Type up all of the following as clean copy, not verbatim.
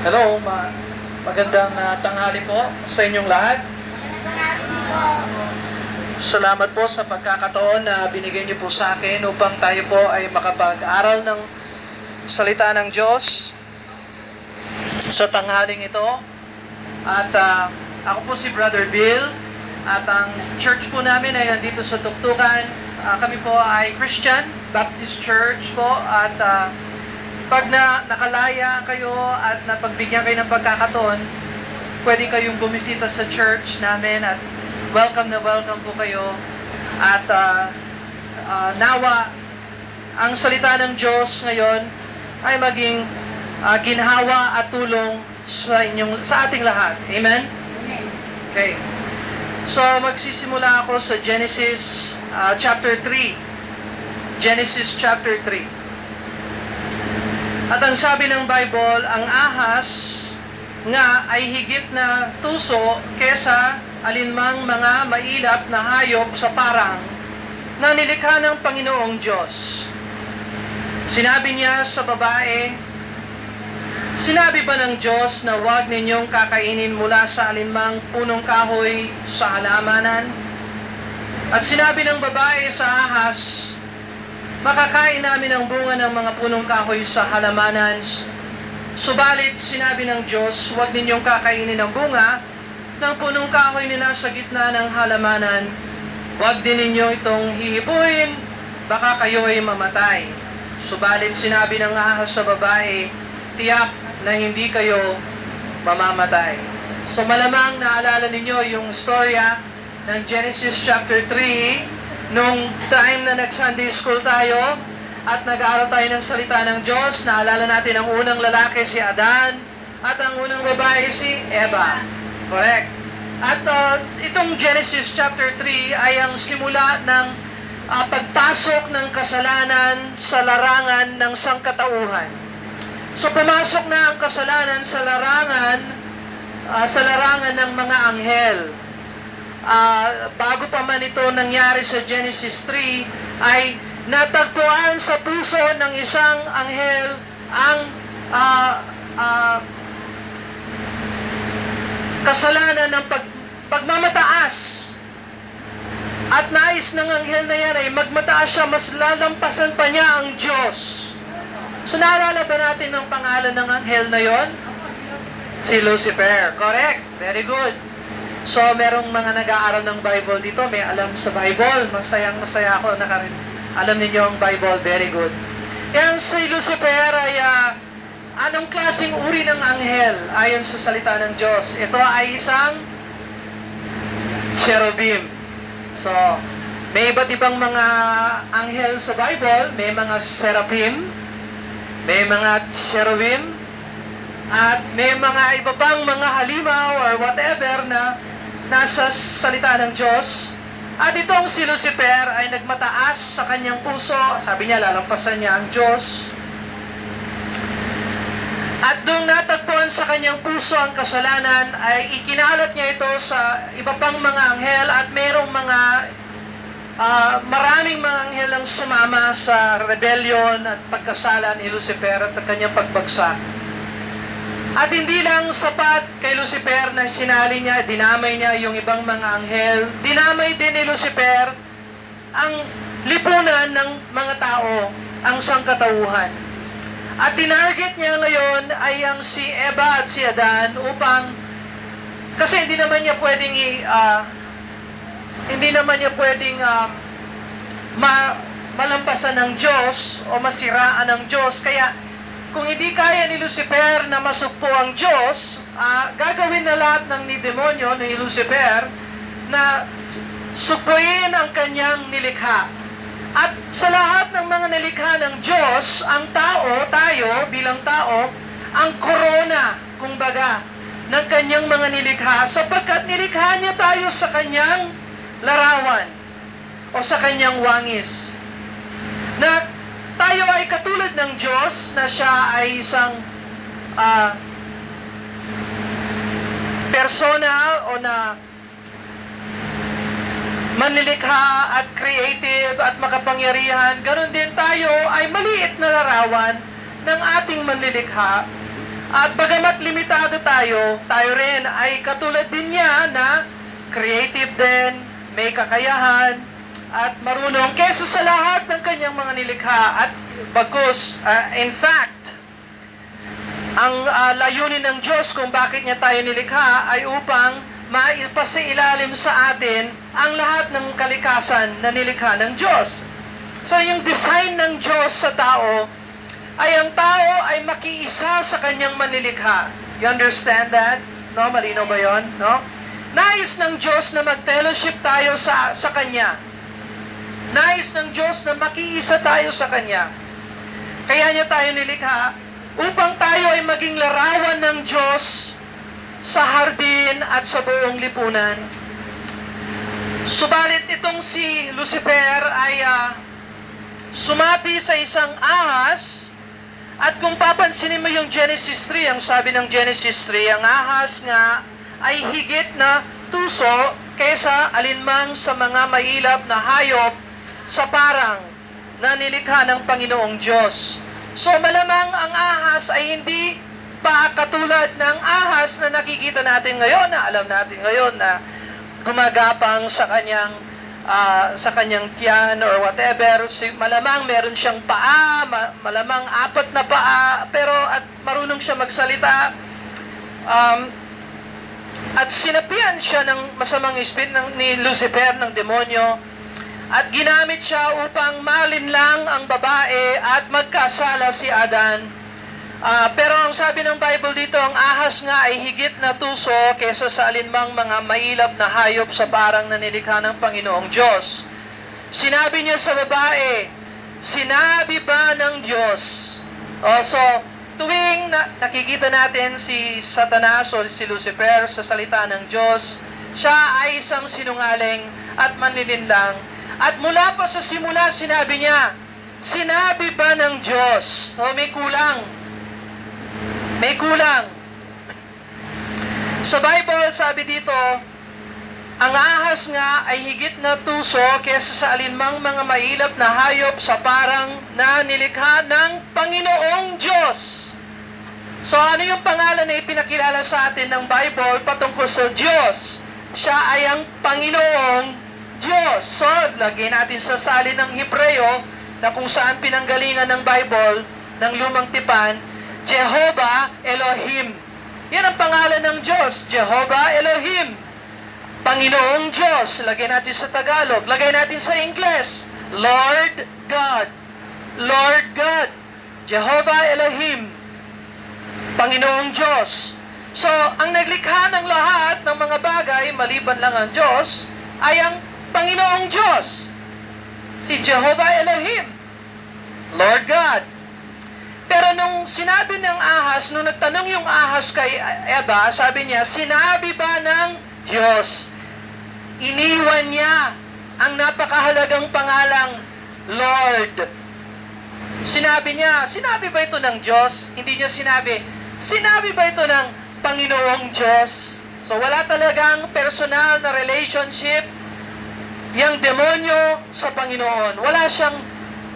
Hello, magandang tanghali po sa inyong lahat. Salamat po sa pagkakataon na binigyan niyo po sa akin upang tayo po ay makapag-aral ng salita ng Diyos sa tanghaling ito. At ako po si Brother Bill at ang church po namin ay nandito sa Tuktukan. Kami po ay Christian Baptist Church po at pag nakalaya kayo at napagbigyan kayo ng pagkakataon, pwede kayong bumisita sa church namin at welcome na welcome po kayo. At nawa, ang salita ng Diyos ngayon ay maging ginhawa at tulong sa ating lahat. Amen? Okay. So, magsisimula ako sa Genesis chapter 3. Genesis chapter 3. At ang sabi ng Bible, ang ahas nga ay higit na tuso kesa alinmang mga mailap na hayop sa parang na nilikha ng Panginoong Diyos. Sinabi niya sa babae, sinabi ba ng Diyos na huwag ninyong kakainin mula sa alinmang punong kahoy sa halamanan? At sinabi ng babae sa ahas, makakain namin ang bunga ng mga punong kahoy sa halamanan. Subalit, sinabi ng Diyos, huwag ninyong kakainin ang bunga ng punong kahoy na nasa gitna ng halamanan. Huwag din ninyo itong hihipuin, baka kayo ay mamatay. Subalit, sinabi ng ahas sa babae, tiyak na hindi kayo mamamatay. So malamang naalala ninyo yung storya ng Genesis chapter 3, nung time na nag-Sunday school tayo at nag-aaral tayo ng salita ng Diyos. Naalala natin ang unang lalaki si Adan at ang unang babae si Eva. Correct. At itong Genesis chapter 3 ay ang simula ng pagpasok ng kasalanan sa larangan ng sangkatauhan. So pumasok na ang kasalanan sa larangan ng mga anghel. Bago pa man ito nangyari sa Genesis 3, ay natagpuan sa puso ng isang anghel ang kasalanan ng pagmamataas. At nais ng anghel na yan ay magmataas siya, mas lalampasan pa niya ang Diyos. So naalala ba natin ang pangalan ng anghel na yon? Si Lucifer. Correct. Very good. So, merong mga nag-aaral ng Bible dito, may alam sa Bible. Masayang-masaya ako na alam ninyo ang Bible. Very good. Yan, si Lucifer ay anong klaseng uri ng anghel ayon sa salita ng Diyos? Ito ay isang cherubim. So, may iba't ibang mga anghel sa Bible. May mga seraphim, may mga cherubim, at may mga iba pang mga halimaw or whatever na nasa salita ng Diyos. At itong si Lucifer ay nagmataas sa kanyang puso. Sabi niya, lalampasan niya ang Diyos. At doon natagpuan sa kanyang puso ang kasalanan, ay ikinalat niya ito sa iba pang mga anghel at merong maraming mga anghel ang sumama sa rebellion at pagkasala ni Lucifer at kanyang pagbagsak. At hindi lang sapat kay Lucifer na sinali niya, dinamay niya yung ibang mga anghel. Dinamay din ni Lucifer ang lipunan ng mga tao, ang sangkatauhan. At tinarget niya ngayon ay ang si Eva at si Adan upang, kasi hindi naman niya pwedeng malampasan ng Diyos o masiraan ng Diyos. Kaya kung hindi kaya ni Lucifer na masukpo ang Diyos, gagawin na lahat ng ni demonyo, ni Lucifer, na sukpuin ang kanyang nilikha. At sa lahat ng mga nilikha ng Diyos, ang tao, tayo bilang tao, ang korona, kumbaga, ng kanyang mga nilikha, sapagkat nilikha niya tayo sa kanyang larawan o sa kanyang wangis. Na tayo ay katulad ng Diyos na siya ay isang persona o na manlilikha at creative at makapangyarihan. Ganon din tayo ay maliit na larawan ng ating manlilikha At bagamat limitado tayo, tayo rin ay katulad din niya na creative din, may kakayahan, at marunong kesa sa lahat ng kanyang mga nilikha. At bagkus, in fact, ang layunin ng Diyos kung bakit niya tayo nilikha ay upang maipasailalim sa atin ang lahat ng kalikasan na nilikha ng Diyos. So yung design ng Diyos sa tao ay ang tao ay makiisa sa kanyang manilikha. You understand that? No? Malinaw ba yun? No? Nais ng Diyos na mag-fellowship tayo sa Kanya. Nais ng Diyos na makiisa tayo sa Kanya. Kaya niya tayo nilikha upang tayo ay maging larawan ng Diyos sa hardin at sa buong lipunan. Subalit itong si Lucifer ay sumapi sa isang ahas. At kung papansinin mo yung Genesis 3, ang sabi ng Genesis 3, ang ahas nga ay higit na tuso kaysa alinmang sa mga mailap na hayop sa parang na nilikha ng Panginoong Diyos. So malamang ang ahas ay hindi pa katulad ng ahas na nakikita natin ngayon, na alam natin ngayon na gumagapang sa kanyang tiyan or whatever. Malamang meron siyang paa, malamang 4 na paa, pero at marunong siya magsalita. At sinapian siya ng masamang espiritu ni Lucifer, ng demonyo, at ginamit siya upang malinlang ang babae at magkasala si Adan. Pero ang sabi ng Bible dito, ang ahas nga ay higit na tuso kesa sa alinmang mga mailap na hayop sa parang na nilikha ng Panginoong Diyos. Sinabi niya sa babae, sinabi ba ng Diyos? So, tuwing nakikita natin si Satanas o si Lucifer sa salita ng Diyos, siya ay isang sinungaling at manlilindang. At mula pa sa simula, sinabi niya, sinabi ba ng Diyos? May kulang. May kulang. Sa Bible, sabi dito, ang ahas nga ay higit na tuso kesa sa alinmang mga mailap na hayop sa parang na nilikha ng Panginoong Diyos. So ano yung pangalan na ipinakilala sa atin ng Bible patungkol sa Diyos? Siya ay ang Panginoong Diyos. So, lagyan natin sa salin ng Hebreo na kung saan pinanggalingan ng Bible, ng Lumang Tipan, Jehovah Elohim. Yan ang pangalan ng Diyos, Jehovah Elohim. Panginoong Diyos. Lagay natin sa Tagalog. Lagay natin sa English. Lord God. Lord God. Jehovah Elohim. Panginoong Diyos. So, ang naglikha ng lahat ng mga bagay, maliban lang ang Diyos, ay ang Panginoong Diyos. Si Jehovah Elohim. Lord God. Pero nung sinabi ng ahas, nung nagtanong yung ahas kay Eva, sabi niya, sinabi ba ng Diyos? Iniwan niya ang napakahalagang pangalang Lord. Sinabi niya, sinabi ba ito ng Diyos? Hindi niya sinabi ba ito ng Panginoong Diyos? So wala talagang personal na relationship yung demonyo sa Panginoon. Wala siyang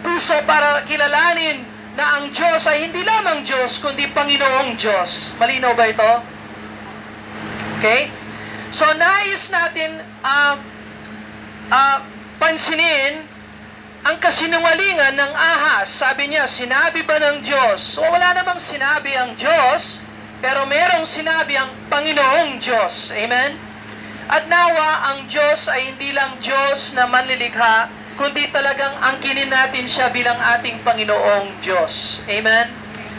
puso para kilalanin na ang Diyos ay hindi lamang Diyos, kundi Panginoong Diyos. Malinaw ba ito? Okay? So, nais natin pansinin ang kasinungalingan ng ahas. Sabi niya, sinabi ba ng Diyos? So, wala namang sinabi ang Diyos, pero merong sinabi ang Panginoong Diyos. Amen? At nawa, ang Diyos ay hindi lang Diyos na manlilikha, kundi talagang angkinin natin siya bilang ating Panginoong Diyos. Amen?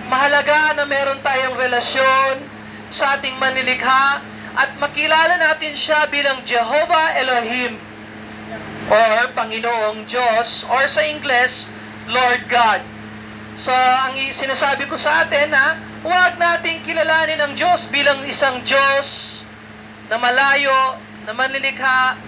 Mahalaga na meron tayong relasyon sa ating manlilikha at makilala natin siya bilang Jehovah Elohim or Panginoong Diyos or sa English, Lord God. So, ang sinasabi ko sa atin na huwag nating kilalanin ang Diyos bilang isang Diyos na malayo, na manlilikha,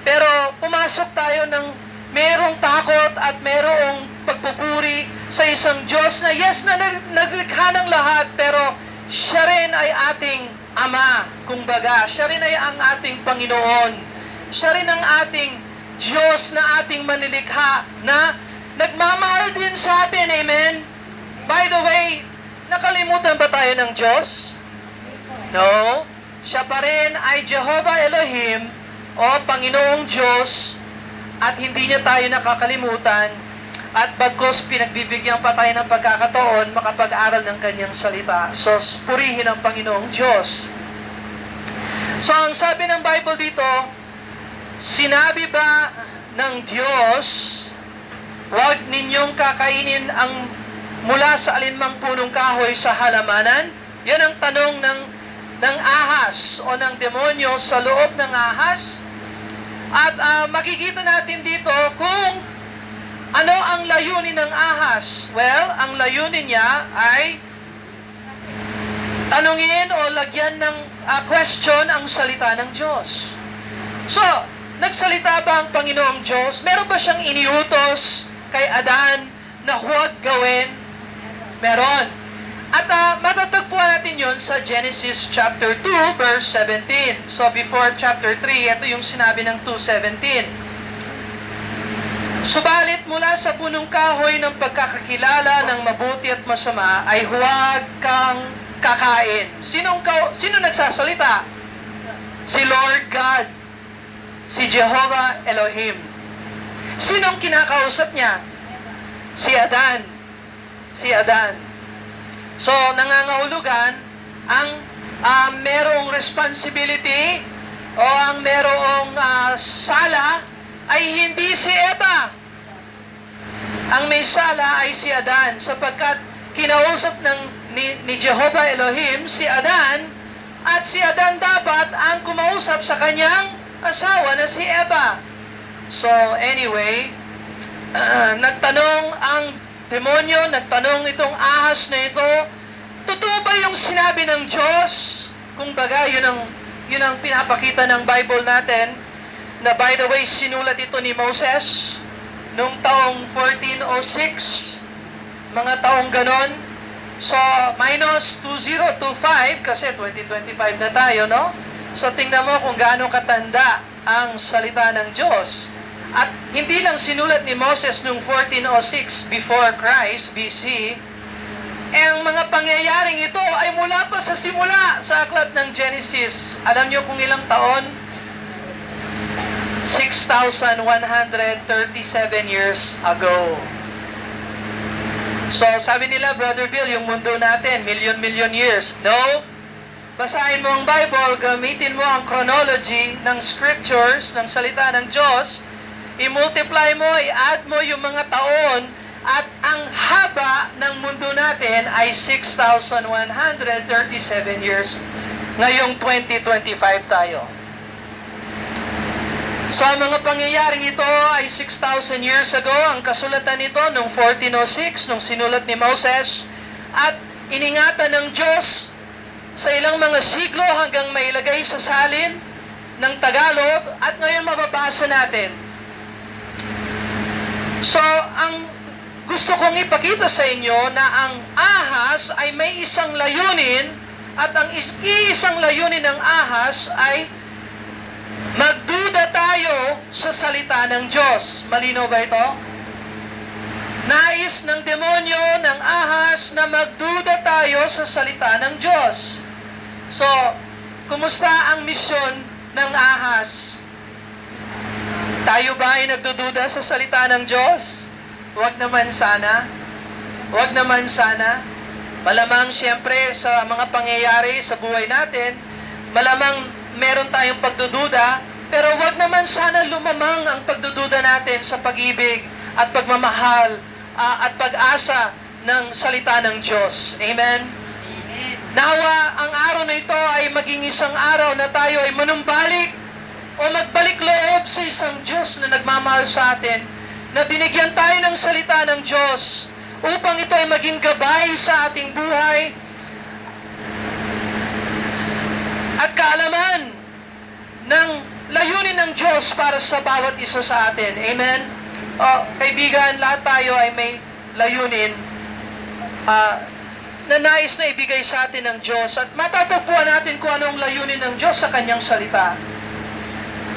pero pumasok tayo ng merong takot at merong pagpupuri sa isang Diyos na yes, na naglikha ng lahat, pero siya rin ay ating Ama, kumbaga. Siya rin ay ang ating Panginoon. Siya rin ang ating Diyos na ating manilikha, na nagmamahal din sa atin. Amen? By the way, Nakalimutan ba tayo ng Diyos? No. Siya pa rin ay Jehovah Elohim o Panginoong Diyos at hindi niya tayo nakakalimutan at bagkos pinagbibigyan pa tayo ng pagkakataon makapag-aral ng kanyang salita. So, purihin ang Panginoong Diyos. So, ang sabi ng Bible dito, sinabi ba ng Diyos, huwag ninyong kakainin ang mula sa alinmang punong kahoy sa halamanan? Yan ang tanong ng ahas o ng demonyo sa loob ng ahas. At makikita natin dito kung ano ang layunin ng ahas. Well, ang layunin niya ay tanungin o lagyan ng question ang salita ng Diyos. So, nagsalita ba ang Panginoong Diyos? Meron ba siyang iniutos kay Adan na huwag gawin? Meron. At matatagpuan natin yon sa Genesis chapter 2, verse 17. So, before chapter 3, ito yung sinabi ng 2:17. Subalit mula sa punong kahoy ng pagkakakilala ng mabuti at masama ay huwag kang kakain. Sino nagsasalita? Si Lord God. Si Jehovah Elohim. Sinong kinakausap niya? Si Adan. Si Adan. So, nangangahulugan ang merong responsibility o ang merong sala ay hindi si Eva. Ang may sala ay si Adan sapagkat kinausap ni Jehovah Elohim si Adan at si Adan dapat ang kumausap sa kanyang asawa na si Eva. So anyway, nagtanong ang demonyo, nagtanong itong ahas na ito, totoo ba yung sinabi ng Diyos? Kung baga, yun ang pinapakita ng Bible natin, na by the way, sinulat ito ni Moses noong taong 1406, mga taong ganon. So, minus 2025, kasi 2025 na tayo, no? So, tingnan mo kung gaano katanda ang salita ng Diyos. At hindi lang sinulat ni Moses noong 1406 before Christ, BC, ang mga pangyayaring ito ay mula pa sa simula sa aklat ng Genesis. Alam niyo kung ilang taon? 6,137 years ago. So, sabi nila, Brother Bill, yung mundo natin, million years. No? Basahin mo ang Bible, gamitin mo ang chronology ng scriptures, ng salita ng Diyos, i-multiply mo, i-add mo yung mga taon, at ang haba ng mundo natin ay 6,137 years. Ngayong 2025 tayo. Sa mga pangyayaring ito ay 6,000 years ago, ang kasulatan nito noong 1406, nung sinulat ni Moses, at iningatan ng Diyos sa ilang mga siglo hanggang mailagay sa salin ng Tagalog, at ngayon mababasa natin. So, ang gusto kong ipakita sa inyo na ang ahas ay may isang layunin, at ang iisang layunin ng ahas ay magduda tayo sa salita ng Diyos. Malinaw ba ito? Nais ng demonyo, ng ahas, na magduda tayo sa salita ng Diyos. So, kumusta ang misyon ng ahas? Tayo ba ay nagdududa sa salita ng Diyos? Huwag naman sana. Huwag naman sana. Malamang siyempre sa mga pangyayari sa buhay natin, malamang meron tayong pagdududa, pero huwag naman sana lumamang ang pagdududa natin sa pag-ibig at pagmamahal at pag-asa ng salita ng Diyos. Amen? Nawa ang araw na ito ay maging isang araw na tayo ay manumbalik o magbalik loob sa isang Diyos na nagmamahal sa atin, na binigyan tayo ng salita ng Diyos upang ito ay maging gabay sa ating buhay at kaalaman ng layunin ng Diyos para sa bawat isa sa atin. Amen? Kaibigan, lahat tayo ay may layunin na nais na ibigay sa atin ng Diyos, at matatagpuan natin kung anong layunin ng Diyos sa kanyang salita.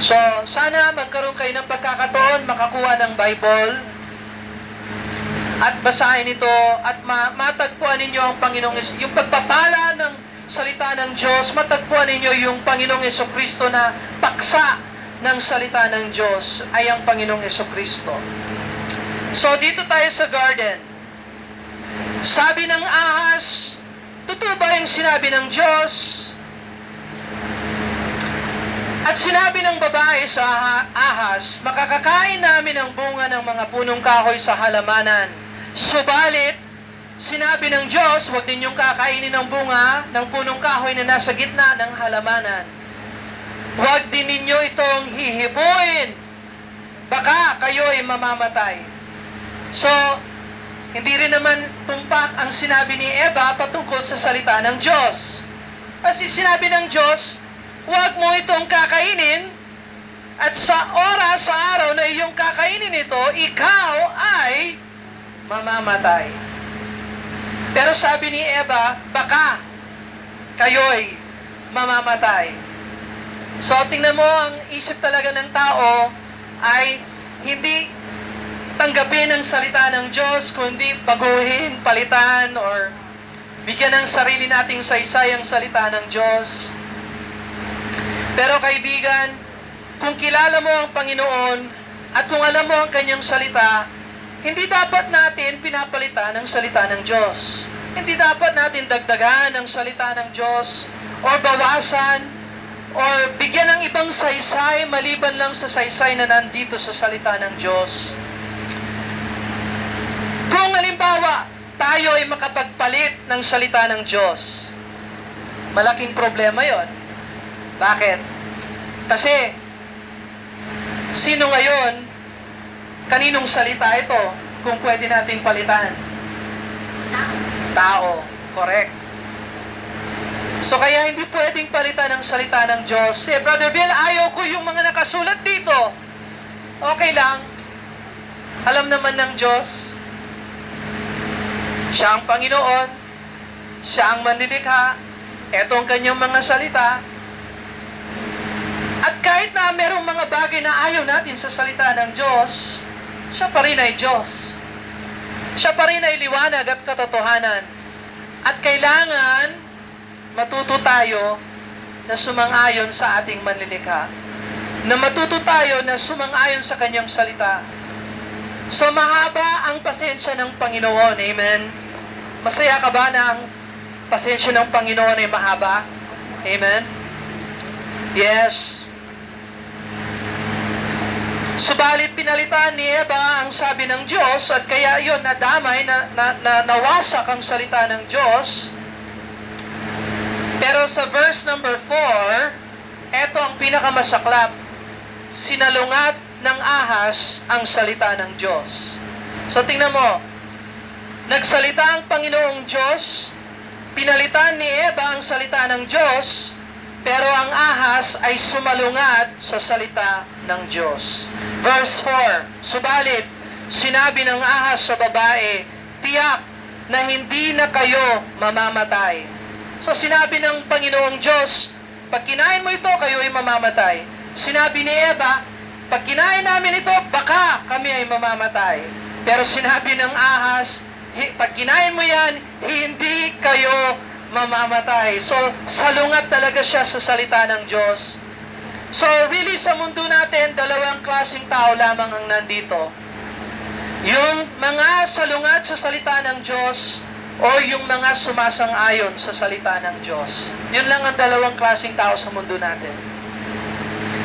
So, sana magkaroon kayo ng pagkakataon makakuha ng Bible. at basahin ito at matagpuan ninyo ang Panginoong yung pagpapala ng salita ng Diyos, matagpuan ninyo yung Panginoong Jesucristo na paksa ng salita ng Diyos ay ang Panginoong Jesucristo. So dito tayo sa garden. Sabi ng ahas, totoo ba yung sinabi ng Diyos? At sinabi ng babae sa ahas, makakakain namin ang bunga ng mga punong kahoy sa halamanan. Subalit, sinabi ng Diyos, huwag ninyong kakainin ang bunga ng punong kahoy na nasa gitna ng halamanan. Huwag din ninyo itong hihibuin. Baka kayo'y mamamatay. So, hindi rin naman tumpak ang sinabi ni Eva patungkol sa salita ng Diyos. Kasi sinabi ng Diyos, huwag mo itong kakainin at sa oras, sa araw na iyong kakainin ito, ikaw ay mamamatay. Pero sabi ni Eva, baka kayo'y mamamatay. So, tingnan mo, ang isip talaga ng tao ay hindi tanggapin ang salita ng Diyos, kundi baguhin, palitan, or bigyan ng sarili nating saysay ang salita ng Diyos. Pero kaibigan, kung kilala mo ang Panginoon at kung alam mo ang kanyang salita, hindi dapat natin pinapalitan ang salita ng Diyos. Hindi dapat natin dagdagan ang salita ng Diyos o bawasan o bigyan ng ibang saysay maliban lang sa saysay na nandito sa salita ng Diyos. Kung halimbawa, tayo ay makapagpalit ng salita ng Diyos, malaking problema yon. Bakit? Kasi, sino ngayon, kaninong salita ito kung pwede nating palitan? Tao. Correct. So kaya hindi pwedeng palitan ang salita ng Diyos. Brother Bill, ayaw ko yung mga nakasulat dito. Okay lang. Alam naman ng Diyos, siya ang Panginoon, siya ang manlilikha, eto ang kanyang mga salita. At kahit na merong mga bagay na ayaw natin sa salita ng Diyos, siya pa rin ay Diyos. Siya pa rin ay liwanag at katotohanan. At kailangan matuto tayo na sumang-ayon sa ating manlilikha. Na matuto tayo na sumang-ayon sa kanyang salita. So mahaba ang pasensya ng Panginoon. Amen? Masaya ka ba na ang pasensya ng Panginoon ay mahaba? Amen? Yes. Subalit pinalitan ni Eva ang sabi ng Diyos at kaya yon nadamay, nawasak ang salita ng Diyos. Pero sa verse number 4, eto ang pinakamasaklap. Sinalungat ng ahas ang salita ng Diyos. So tingnan mo, nagsalita ang Panginoong Diyos, pinalitan ni Eva ang salita ng Diyos, pero ang ahas ay sumalungat sa salita ng Diyos. Verse 4, subalit, sinabi ng ahas sa babae, tiyak na hindi na kayo mamamatay. So sinabi ng Panginoong Diyos, pag kinain mo ito, kayo ay mamamatay. Sinabi ni Eva, pag kinain namin ito, baka kami ay mamamatay. Pero sinabi ng ahas, pag kinain mo yan, hindi kayo mamamatay. So, salungat talaga siya sa salita ng Diyos. So, really sa mundo natin, dalawang klaseng tao lamang ang nandito. Yung mga salungat sa salita ng Diyos o yung mga sumasang-ayon sa salita ng Diyos. Yun lang ang dalawang klaseng tao sa mundo natin.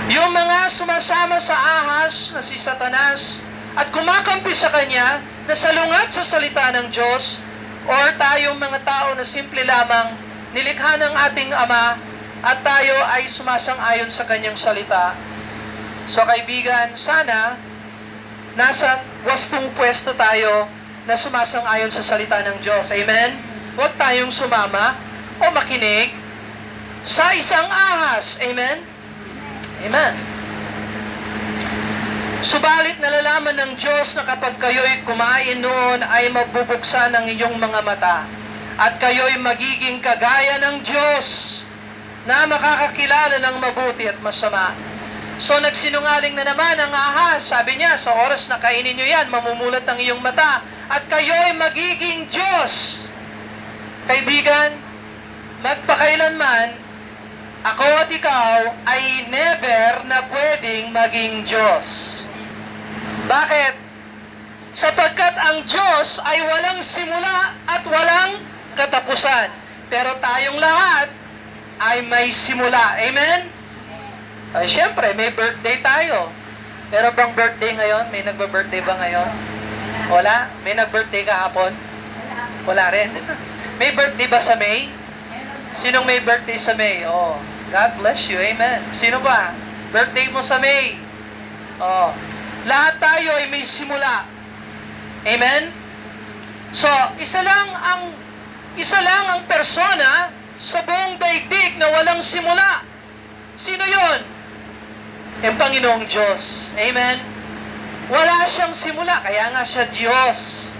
Yung mga sumasama sa ahas na si Satanas at kumakampi sa kanya na salungat sa salita ng Diyos, or tayong mga tao na simple lamang nilikha ng ating Ama at tayo ay sumasang-ayon sa kanyang salita. So kaibigan, sana nasa wastong pwesto tayo na sumasang-ayon sa salita ng Diyos. Amen? Huwag tayong sumama o makinig sa isang ahas. Amen? Amen. Subalit nalalaman ng Diyos na kapag kayo'y kumain noon ay mabubuksan ang inyong mga mata at kayo'y magiging kagaya ng Diyos na makakakilala ng mabuti at masama. So nagsinungaling na naman ang ahas. Sabi niya, sa oras na kainin nyo yan, mamumulat ang iyong mata at kayo'y magiging Diyos. Kaibigan, magpakailanman, ako at ikaw ay never na pwedeng maging Diyos. Bakit? Sapagkat ang Diyos ay walang simula at walang katapusan. Pero tayong lahat ay may simula. Amen? Ay, syempre, may birthday tayo. Meron bang birthday ngayon? May nagba-birthday ba ngayon? Wala? May nag-birthday kahapon? Wala rin. May birthday ba sa May? Sinong may birthday sa May? Oh, God bless you. Amen. Sino ba? Birthday mo sa May. Oh, lahat tayo ay may simula. Amen? So, isa lang ang persona sa buong daigdig na walang simula. Sino yon? Yung Panginoong Diyos. Amen? Wala siyang simula, kaya nga siya Diyos.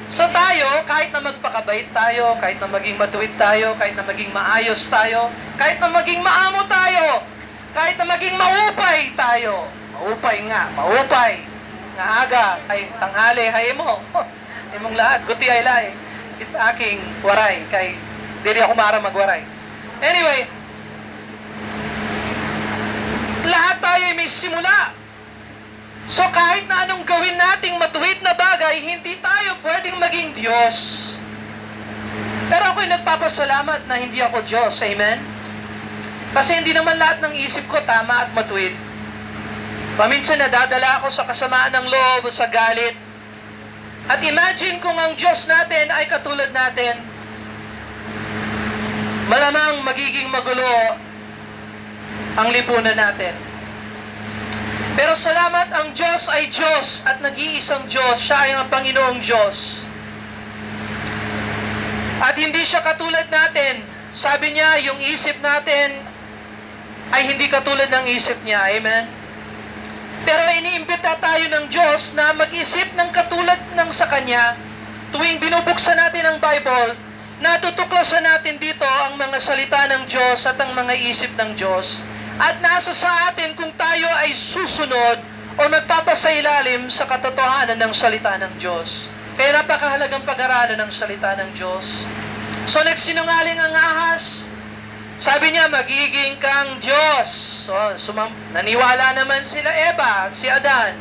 So tayo, kahit na magpakabait tayo, kahit na maging matuwid tayo, kahit na maging maayos tayo, kahit na maging maamo tayo, kahit na maging maupay tayo, maupay, nga aga, ay tanghali, hay mo, imong lahat, guti ay lai, it aking waray, kay dili ako mara magwaray. Anyway, lahat tayo ay may simula. So kahit na anong gawin nating matuwid na bagay, hindi tayo pwedeng maging Diyos. Pero ako'y nagpapasalamat na hindi ako Diyos. Amen? Kasi hindi naman lahat ng isip ko tama at matuwid. Paminsan nadadala ako sa kasamaan ng loob o sa galit. At imagine kung ang Diyos natin ay katulad natin, malamang magiging magulo ang lipunan natin. Pero salamat, ang Diyos ay Diyos at nag-iisang Diyos. Siya ay ang Panginoong Diyos. At hindi siya katulad natin. Sabi niya, yung isip natin ay hindi katulad ng isip niya. Amen? Pero iniimbita tayo ng Diyos na mag-isip ng katulad ng sa Kanya. Tuwing binubuksan natin ang Bible, natutuklasan natin dito ang mga salita ng Diyos at ang mga isip ng Diyos. At nasa sa atin kung tayo ay susunod o magpapasailalim sa katotohanan ng salita ng Diyos. Kaya napakahalagang pag-aralan ng salita ng Diyos. So nagsinungaling ang ahas. Sabi niya, magiging kang Diyos. So naniwala naman sila Eva at si Adan.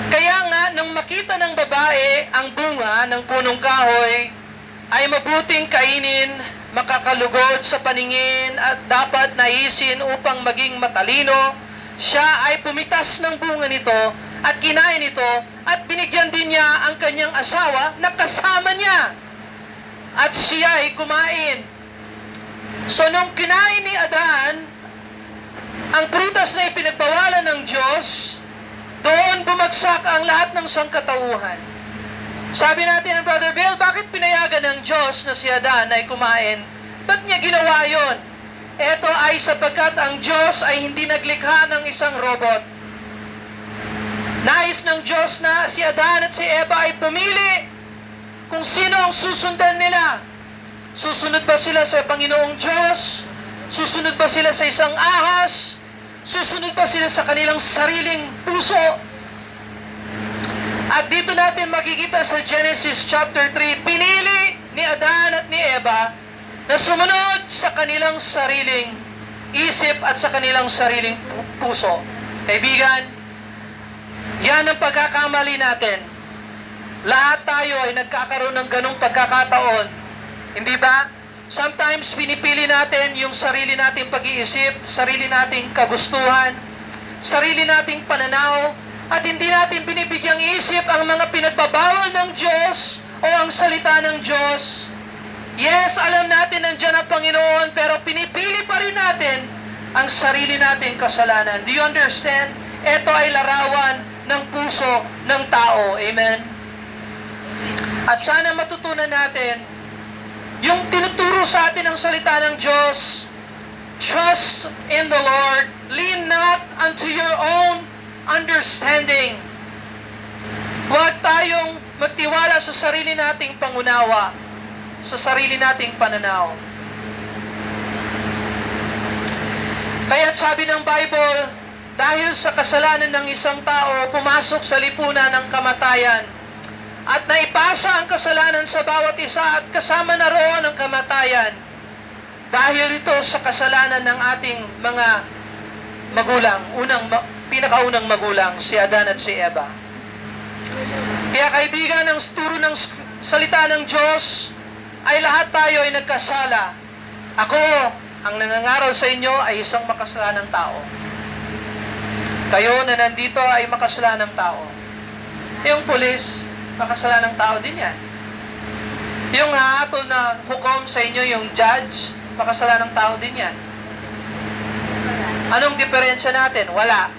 Kaya nga, nang makita ng babae ang bunga ng punong kahoy, ay mabuting kainin, makakalugod sa paningin at dapat naisin upang maging matalino, siya ay pumitas ng bunga nito at kinain ito at binigyan din niya ang kanyang asawa na kasama niya. At siya ay kumain. So nung kinain ni Adan ang prutas na ipinagbawalan ng Diyos, doon bumagsak ang lahat ng sangkatauhan. Sabi natin, Brother Bill, bakit pinayagan ng Diyos na si Adan ay kumain? Ba't niya ginawa yon? Ito ay sapagkat ang Diyos ay hindi naglikha ng isang robot. Nais ng Diyos na si Adan at si Eva ay pumili kung sino ang susundan nila. Susunod ba sila sa Panginoong Diyos? Susunod ba sila sa isang ahas? Susunod ba sila sa kanilang sariling puso? At dito natin makikita sa Genesis chapter 3, pinili ni Adan at ni Eva na sumunod sa kanilang sariling isip at sa kanilang sariling puso. Kaibigan, yan ang pagkakamali natin. Lahat tayo ay nagkakaroon ng ganong pagkakataon. Hindi ba? Sometimes pinipili natin yung sarili nating pag-iisip, sarili nating kagustuhan, sarili nating pananaw, at hindi natin binibigyang isip ang mga pinagbabawal ng Diyos o ang salita ng Diyos. Yes, alam natin nandiyan ang Panginoon, pero pinipili pa rin natin ang sarili nating kasalanan. Do you understand? Ito ay larawan ng puso ng tao. Amen? At sana matutunan natin yung tinuturo sa atin ang salita ng Diyos. Trust in the Lord. Lean not unto your own understanding. Huwag tayong magtiwala sa sarili nating pangunawa, sa sarili nating pananaw. Kaya sabi ng Bible, dahil sa kasalanan ng isang tao, pumasok sa lipunan ng kamatayan. At naipasa ang kasalanan sa bawat isa at kasama na roon ang kamatayan. Dahil ito sa kasalanan ng ating mga magulang, pinakaunang magulang, si Adan at si Eva. Kaya kaibigan, ang turo ng salita ng Diyos ay lahat tayo ay nagkasala. Ako, ang nangangaral sa inyo ay isang makasalanang tao. Kayo na nandito ay makasalanang tao. Yung pulis, makasalanang tao din yan. Yung hahatol na hukom sa inyo, yung judge, makasalanang tao din yan. Anong diferensya natin? Wala.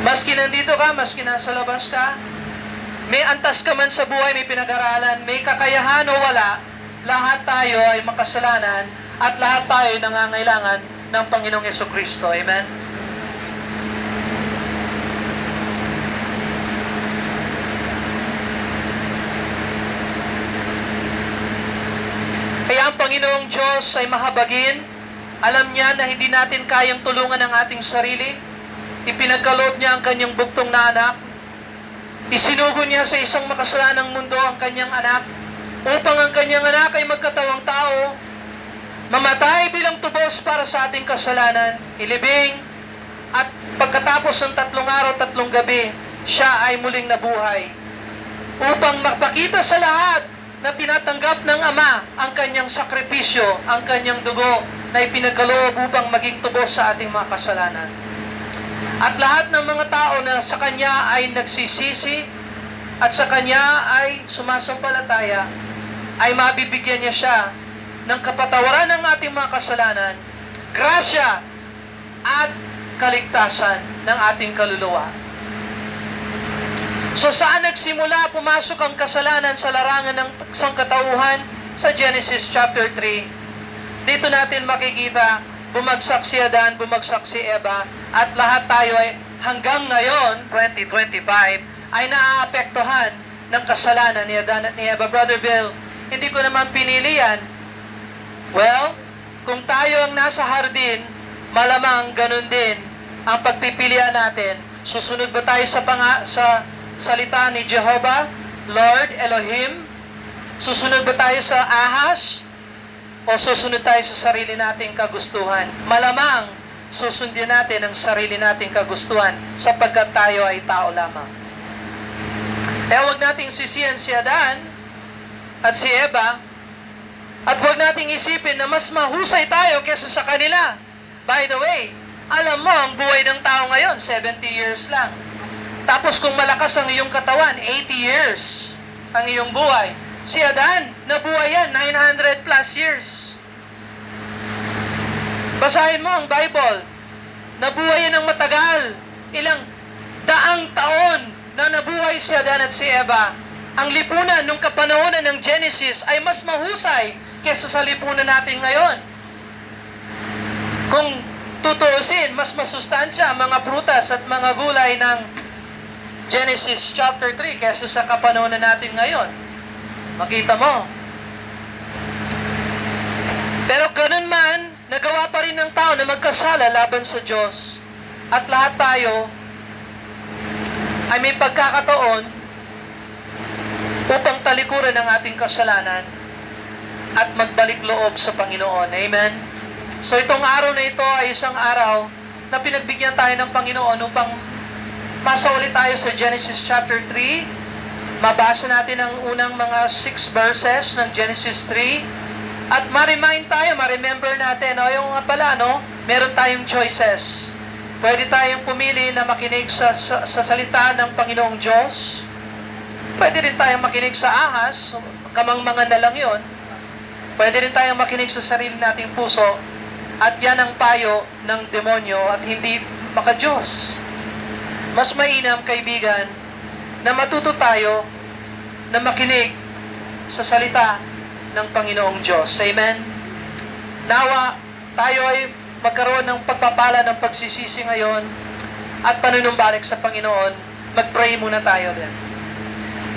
Maski nandito ka, maski nasa labas ka, may antas ka man sa buhay, may pinag-aralan, may kakayahan o wala, lahat tayo ay makasalanan at lahat tayo ay nangangailangan ng Panginoong Jesucristo. Amen? Kaya ang Panginoong Diyos ay mahabagin. Alam niya na hindi natin kayang tulungan ang ating sarili. Ipinagkaloob niya ang kanyang bugtong na anak. Isinugo niya sa isang makasalanang mundo ang kanyang anak upang ang kanyang anak ay magkatawang tao, mamatay bilang tubos para sa ating kasalanan, ilibing, at pagkatapos ng 3 araw, 3 gabi, siya ay muling nabuhay. Upang mapakita sa lahat na tinatanggap ng Ama ang kanyang sakripisyo, ang kanyang dugo na ipinagkaloob upang maging tubos sa ating mga kasalanan. At lahat ng mga tao na sa Kanya ay nagsisisi at sa Kanya ay sumasampalataya, ay mabibigyan niya siya ng kapatawaran ng ating mga kasalanan, grasya at kaligtasan ng ating kaluluwa. So saan nagsimula pumasok ang kasalanan sa larangan ng sangkatauhan? Sa Genesis chapter 3. Dito natin makikita, bumagsak si Adan, bumagsak si Eva, at lahat tayo ay hanggang ngayon, 2025, ay naaapektuhan ng kasalanan ni Adan at ni Eva. Brother Bill, hindi ko naman pinili yan. Well, kung tayo ang nasa hardin, malamang ganun din ang pagpipilian natin. Susunod ba tayo sa salita ni Jehovah, Lord Elohim? Susunod ba tayo sa ahas? O susunod tayo sa sarili nating kagustuhan? Malamang susundin natin ang sarili nating kagustuhan sapagkat tayo ay tao lamang. Kaya huwag nating sisiyan si Adan at si Eva at huwag nating isipin na mas mahusay tayo kesa sa kanila. By the way, alam mo, ang buhay ng tao ngayon, 70 years lang. Tapos kung malakas ang iyong katawan, 80 years ang iyong buhay. Si Adan, nabuhay yan, 900 plus years. Basahin mo ang Bible. Nabuhay yan ng matagal. Ilang daang taon na nabuhay si Adan at si Eva. Ang lipunan nung kapanahonan ng Genesis ay mas mahusay kesa sa lipunan natin ngayon. Kung tutuusin, mas masustansya ang mga prutas at mga gulay ng Genesis chapter 3 kesa sa kapanahonan natin ngayon. Makita mo. Pero ganun man, nagawa pa rin ng tao na magkasala laban sa Diyos. At lahat tayo ay may pagkakataon upang talikuran ang ating kasalanan at magbalik loob sa Panginoon. Amen? So itong araw na ito ay isang araw na pinagbigyan tayo ng Panginoon upang masauli tayo sa Genesis chapter 3. Mabasa natin ang unang mga 6 verses ng Genesis 3 at ma-remind tayo, ma-remember natin, yung nga pala, meron tayong choices. Pwede tayong pumili na makinig sa salita ng Panginoong Diyos. Pwede rin tayong makinig sa ahas, kamangmangan na lang yon. Pwede rin tayong makinig sa sarili nating puso at yan ang payo ng demonyo at hindi maka-Diyos. Mas mainam, kaibigan, na matuto tayo na makinig sa salita ng Panginoong Diyos. Amen? Nawa, tayo ay magkaroon ng pagpapala ng pagsisisi ngayon at panunumbalik sa Panginoon. Mag-pray muna tayo din.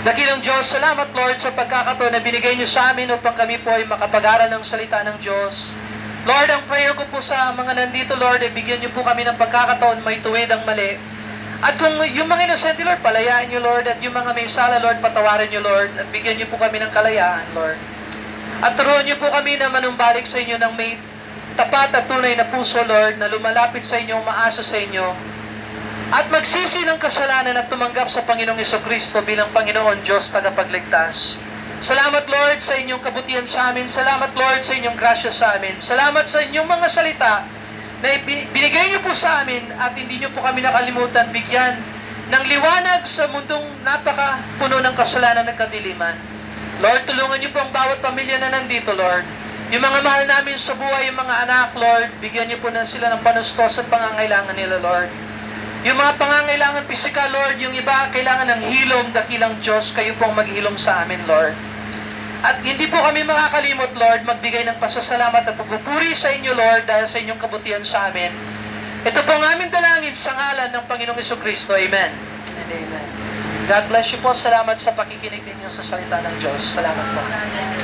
Dakilang Diyos, salamat Lord sa pagkakataon na binigay niyo sa amin upang kami po ay makapag-aral ng salita ng Diyos. Lord, ang prayer ko po sa mga nandito, Lord, bigyan niyo po kami ng pagkakataon may tuwid ang mali. At kung yung mga inosente, Lord, palayain niyo, Lord. At yung mga may sala, Lord, patawarin niyo, Lord. At bigyan niyo po kami ng kalayaan, Lord. At turuan niyo po kami na manumbalik sa inyo ng may tapat at tunay na puso, Lord, na lumalapit sa inyo, umaasa sa inyo. At magsisi ng kasalanan at tumanggap sa Panginoong Jesucristo bilang Panginoon Diyos tagapagligtas. Salamat, Lord, sa inyong kabutihan sa amin. Salamat, Lord, sa inyong grasya sa amin. Salamat sa inyong mga salita na binigay niyo po sa amin at hindi niyo po kami nakalimutan bigyan ng liwanag sa mundong napaka-puno ng kasalanan at kadiliman. Lord, tulungan niyo po ang bawat pamilya na nandito, Lord. Yung mga mahal namin sa buhay, yung mga anak, Lord, bigyan niyo po na sila ng panustos at pangangailangan nila, Lord. Yung mga pangangailangan pisikal, Lord, yung iba kailangan ng hilom, dakilang Diyos, kayo pong maghilom sa amin, Lord. At hindi po kami makakalimot, Lord, magbigay ng pasasalamat at pagpupuri sa inyo, Lord, dahil sa inyong kabutihan sa amin. Ito po ang aming dalangin sa ngalan ng Panginoong Jesucristo. Amen. And amen. God bless you po. Salamat sa pakikinig ninyo sa salita ng Diyos. Salamat po.